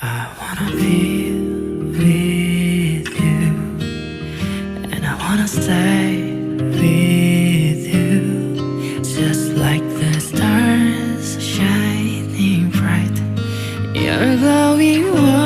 I wanna be with you, and I wanna stay with you, just like the stars shining bright. You're glowing warm.